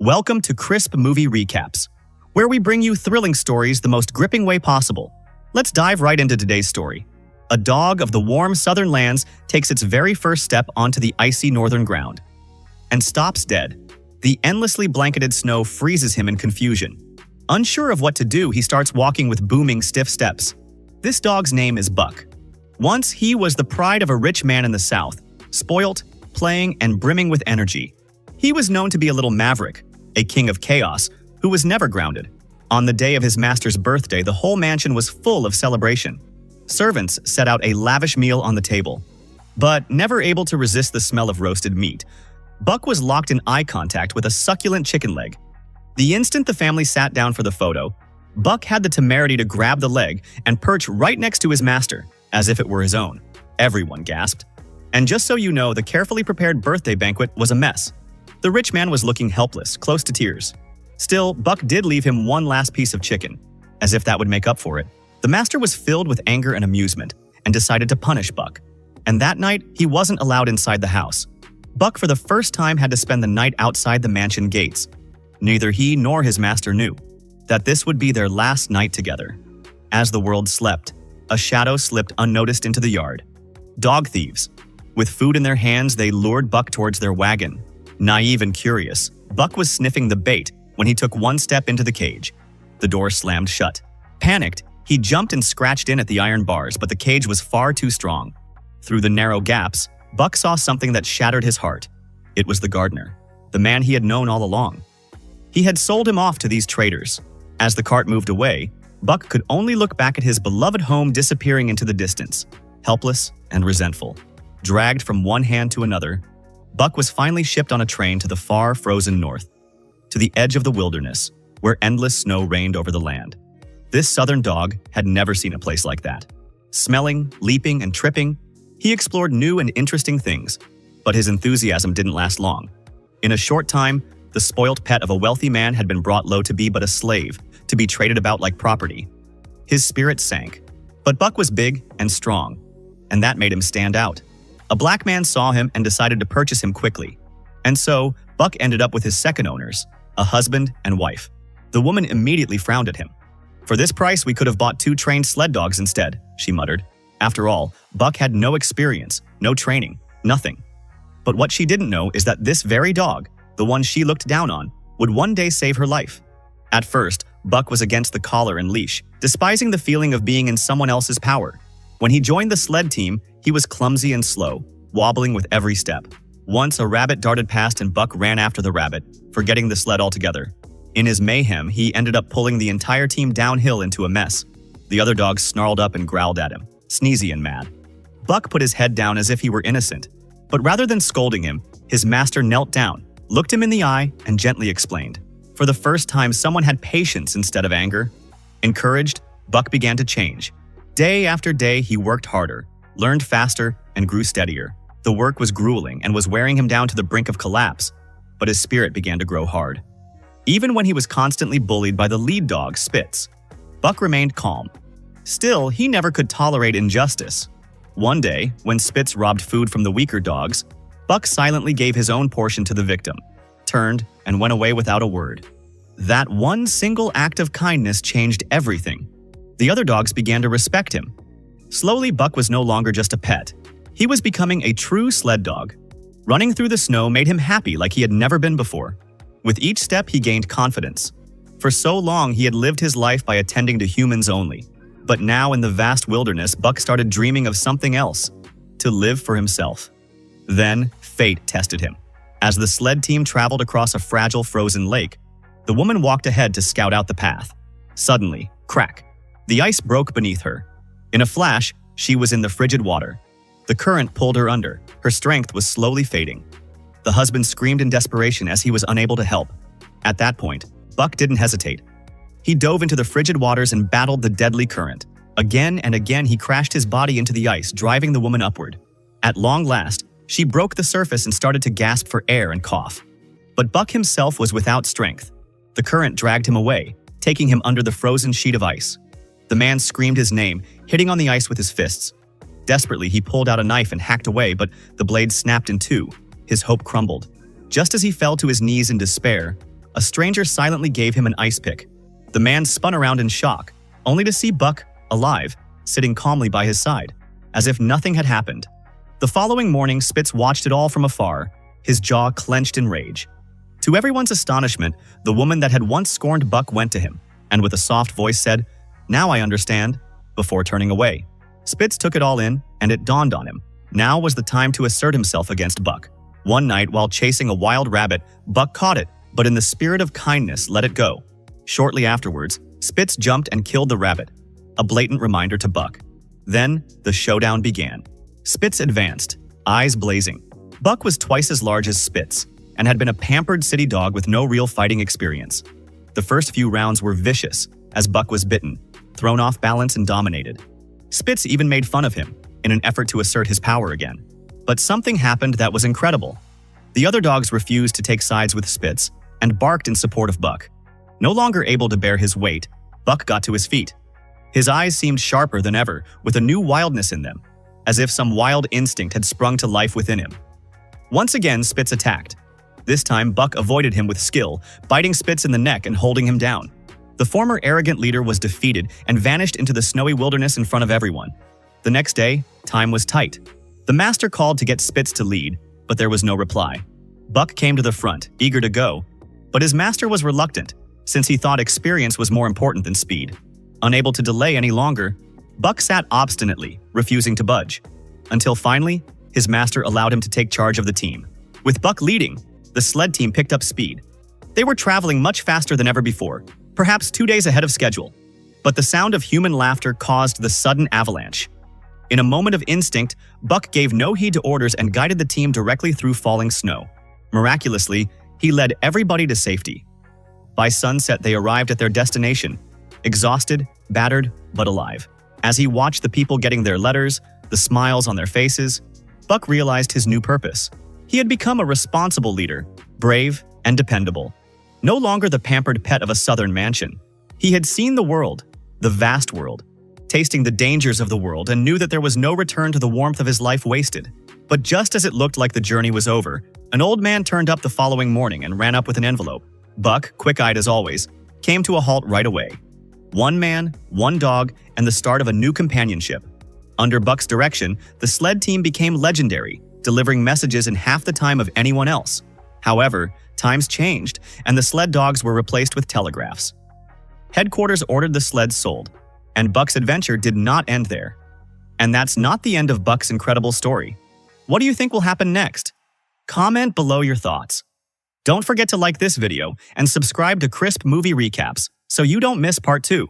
Welcome to Crisp Movie Recaps, where we bring you thrilling stories the most gripping way possible. Let's dive right into today's story. A dog of the warm southern lands takes its very first step onto the icy northern ground and stops dead. The endlessly blanketed snow freezes him in confusion. Unsure of what to do, he starts walking with booming, stiff steps. This dog's name is Buck. Once he was the pride of a rich man in the South, spoilt, playing, and brimming with energy. He was known to be a little maverick, a king of chaos, who was never grounded. On the day of his master's birthday, the whole mansion was full of celebration. Servants set out a lavish meal on the table. But never able to resist the smell of roasted meat, Buck was locked in eye contact with a succulent chicken leg. The instant the family sat down for the photo, Buck had the temerity to grab the leg and perch right next to his master, as if it were his own. Everyone gasped. And just so you know, the carefully prepared birthday banquet was a mess. The rich man was looking helpless, close to tears. Still, Buck did leave him one last piece of chicken, as if that would make up for it. The master was filled with anger and amusement, and decided to punish Buck. And that night, he wasn't allowed inside the house. Buck, for the first time, had to spend the night outside the mansion gates. Neither he nor his master knew that this would be their last night together. As the world slept, a shadow slipped unnoticed into the yard. Dog thieves. With food in their hands, they lured Buck towards their wagon. Naive and curious, Buck was sniffing the bait when he took one step into the cage. The door slammed shut. Panicked, he jumped and scratched in at the iron bars, but the cage was far too strong. Through the narrow gaps, Buck saw something that shattered his heart. It was the gardener, the man he had known all along. He had sold him off to these traders. As the cart moved away, Buck could only look back at his beloved home disappearing into the distance, helpless and resentful. Dragged from one hand to another, Buck was finally shipped on a train to the far, frozen north, to the edge of the wilderness, where endless snow reigned over the land. This southern dog had never seen a place like that. Smelling, leaping, and tripping, he explored new and interesting things, but his enthusiasm didn't last long. In a short time, the spoilt pet of a wealthy man had been brought low to be but a slave, to be traded about like property. His spirit sank, but Buck was big and strong, and that made him stand out. A black man saw him and decided to purchase him quickly. And so, Buck ended up with his second owners, a husband and wife. The woman immediately frowned at him. "For this price, we could have bought 2 trained sled dogs instead," she muttered. After all, Buck had no experience, no training, nothing. But what she didn't know is that this very dog, the one she looked down on, would one day save her life. At first, Buck was against the collar and leash, despising the feeling of being in someone else's power. When he joined the sled team, he was clumsy and slow, wobbling with every step. Once a rabbit darted past and Buck ran after the rabbit, forgetting the sled altogether. In his mayhem, he ended up pulling the entire team downhill into a mess. The other dogs snarled up and growled at him, sneezy and mad. Buck put his head down as if he were innocent, but rather than scolding him, his master knelt down, looked him in the eye, and gently explained. For the first time, someone had patience instead of anger. Encouraged, Buck began to change. Day after day, he worked harder, learned faster, and grew steadier. The work was grueling and was wearing him down to the brink of collapse, but his spirit began to grow hard. Even when he was constantly bullied by the lead dog, Spitz, Buck remained calm. Still, he never could tolerate injustice. One day, when Spitz robbed food from the weaker dogs, Buck silently gave his own portion to the victim, turned, and went away without a word. That one single act of kindness changed everything. The other dogs began to respect him. Slowly, Buck was no longer just a pet. He was becoming a true sled dog. Running through the snow made him happy like he had never been before. With each step, he gained confidence. For so long, he had lived his life by attending to humans only. But now in the vast wilderness, Buck started dreaming of something else, to live for himself. Then, fate tested him. As the sled team traveled across a fragile frozen lake, the woman walked ahead to scout out the path. Suddenly, crack! The ice broke beneath her. In a flash, she was in the frigid water. The current pulled her under. Her strength was slowly fading. The husband screamed in desperation as he was unable to help. At that point, Buck didn't hesitate. He dove into the frigid waters and battled the deadly current. Again and again, he crashed his body into the ice, driving the woman upward. At long last, she broke the surface and started to gasp for air and cough. But Buck himself was without strength. The current dragged him away, taking him under the frozen sheet of ice. The man screamed his name, hitting on the ice with his fists. Desperately, he pulled out a knife and hacked away, but the blade snapped in two. His hope crumbled. Just as he fell to his knees in despair, a stranger silently gave him an ice pick. The man spun around in shock, only to see Buck, alive, sitting calmly by his side, as if nothing had happened. The following morning, Spitz watched it all from afar, his jaw clenched in rage. To everyone's astonishment, the woman that had once scorned Buck went to him, and with a soft voice said, "Now I understand," before turning away. Spitz took it all in, and it dawned on him. Now was the time to assert himself against Buck. One night, while chasing a wild rabbit, Buck caught it, but in the spirit of kindness let it go. Shortly afterwards, Spitz jumped and killed the rabbit, a blatant reminder to Buck. Then, the showdown began. Spitz advanced, eyes blazing. Buck was twice as large as Spitz, and had been a pampered city dog with no real fighting experience. The first few rounds were vicious, as Buck was bitten, thrown off balance and dominated. Spitz even made fun of him, in an effort to assert his power again. But something happened that was incredible. The other dogs refused to take sides with Spitz, and barked in support of Buck. No longer able to bear his weight, Buck got to his feet. His eyes seemed sharper than ever, with a new wildness in them, as if some wild instinct had sprung to life within him. Once again, Spitz attacked. This time, Buck avoided him with skill, biting Spitz in the neck and holding him down. The former arrogant leader was defeated and vanished into the snowy wilderness in front of everyone. The next day, time was tight. The master called to get Spitz to lead, but there was no reply. Buck came to the front, eager to go, but his master was reluctant, since he thought experience was more important than speed. Unable to delay any longer, Buck sat obstinately, refusing to budge, until finally, his master allowed him to take charge of the team. With Buck leading, the sled team picked up speed. They were traveling much faster than ever before, perhaps 2 days ahead of schedule. But the sound of human laughter caused the sudden avalanche. In a moment of instinct, Buck gave no heed to orders and guided the team directly through falling snow. Miraculously, he led everybody to safety. By sunset, they arrived at their destination, exhausted, battered, but alive. As he watched the people getting their letters, the smiles on their faces, Buck realized his new purpose. He had become a responsible leader, brave and dependable. No longer the pampered pet of a southern mansion. He had seen the world, the vast world, tasting the dangers of the world, and knew that there was no return to the warmth of his life wasted. But just as it looked like the journey was over, an old man turned up the following morning and ran up with an envelope. Buck, quick-eyed as always, came to a halt right away. One man, one dog, and the start of a new companionship. Under Buck's direction, the sled team became legendary, delivering messages in half the time of anyone else. However, times changed, and the sled dogs were replaced with telegraphs. Headquarters ordered the sleds sold, and Buck's adventure did not end there. And that's not the end of Buck's incredible story. What do you think will happen next? Comment below your thoughts. Don't forget to like this video and subscribe to Crisp Movie Recaps so you don't miss part 2.